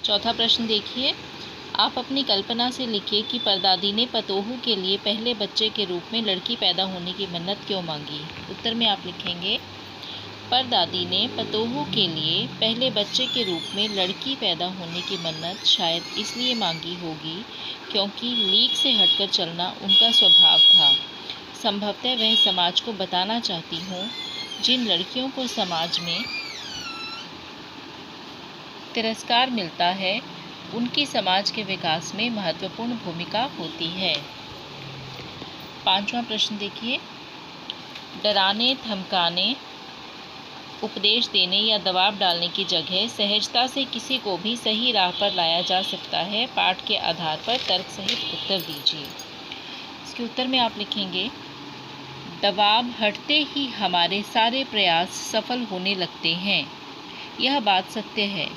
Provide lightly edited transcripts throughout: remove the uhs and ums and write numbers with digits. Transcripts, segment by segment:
चौथा प्रश्न देखिए, आप अपनी कल्पना से लिखिए कि परदादी ने पतोहू के लिए पहले बच्चे के रूप में लड़की पैदा होने की मन्नत क्यों मांगी। उत्तर में आप लिखेंगे, परदादी ने पतोहू के लिए पहले बच्चे के रूप में लड़की पैदा होने की मन्नत शायद इसलिए मांगी होगी क्योंकि लीक से हटकर चलना उनका स्वभाव था। संभवतः वह समाज को बताना चाहती हों जिन लड़कियों को समाज में तिरस्कार मिलता है उनकी समाज के विकास में महत्वपूर्ण भूमिका होती है। पांचवा प्रश्न देखिए, डराने धमकाने, उपदेश देने या दबाव डालने की जगह सहजता से किसी को भी सही राह पर लाया जा सकता है। पाठ के आधार पर तर्क सहित उत्तर दीजिए। इसके उत्तर में आप लिखेंगे, दबाव हटते ही हमारे सारे प्रयास सफल होने लगते हैं। यह बात सत्य है।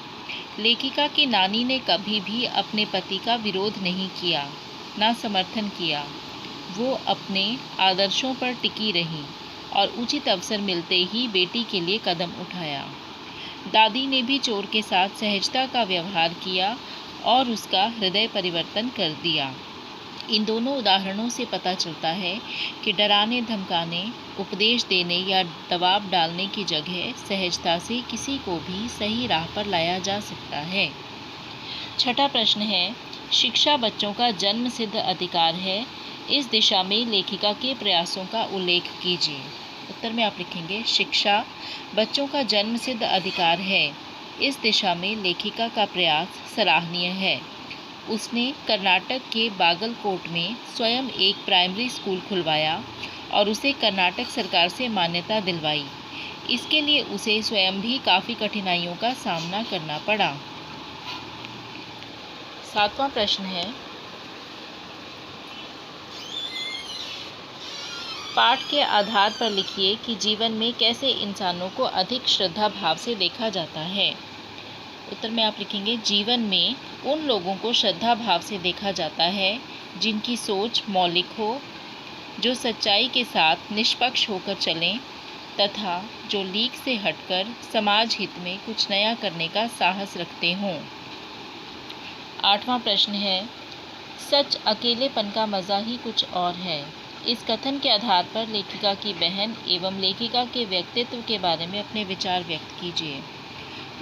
लेखिका की नानी ने कभी भी अपने पति का विरोध नहीं किया, ना समर्थन किया। वो अपने आदर्शों पर टिकी रही और उचित अवसर मिलते ही बेटी के लिए कदम उठाया। दादी ने भी चोर के साथ सहजता का व्यवहार किया और उसका हृदय परिवर्तन कर दिया। इन दोनों उदाहरणों से पता चलता है कि डराने धमकाने, उपदेश देने या दबाव डालने की जगह सहजता से किसी को भी सही राह पर लाया जा सकता है। छठा प्रश्न है, शिक्षा बच्चों का जन्म सिद्ध अधिकार है। इस दिशा में लेखिका के प्रयासों का उल्लेख कीजिए। उत्तर में आप लिखेंगे, शिक्षा बच्चों का जन्म सिद्ध अधिकार है। इस दिशा में लेखिका का प्रयास सराहनीय है। उसने कर्नाटक के बागलकोट में स्वयं एक प्राइमरी स्कूल खुलवाया और उसे कर्नाटक सरकार से मान्यता दिलवाई। इसके लिए उसे स्वयं भी काफ़ी कठिनाइयों का सामना करना पड़ा। सातवां प्रश्न है, पाठ के आधार पर लिखिए कि जीवन में कैसे इंसानों को अधिक श्रद्धा भाव से देखा जाता है। उत्तर में आप लिखेंगे, जीवन में उन लोगों को श्रद्धा भाव से देखा जाता है जिनकी सोच मौलिक हो, जो सच्चाई के साथ निष्पक्ष होकर चलें तथा जो लीक से हटकर समाज हित में कुछ नया करने का साहस रखते हों। आठवां प्रश्न है, सच अकेलेपन का मज़ा ही कुछ और है। इस कथन के आधार पर लेखिका की बहन एवं लेखिका के व्यक्तित्व के बारे में अपने विचार व्यक्त कीजिए।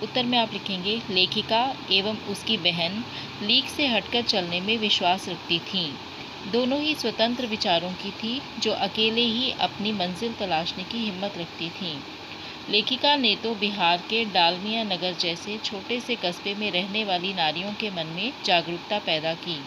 उत्तर में आप लिखेंगे, लेखिका एवं उसकी बहन लीक से हटकर चलने में विश्वास रखती थीं। दोनों ही स्वतंत्र विचारों की थी, जो अकेले ही अपनी मंजिल तलाशने की हिम्मत रखती थीं। लेखिका ने तो बिहार के डालमिया नगर जैसे छोटे से कस्बे में रहने वाली नारियों के मन में जागरूकता पैदा की।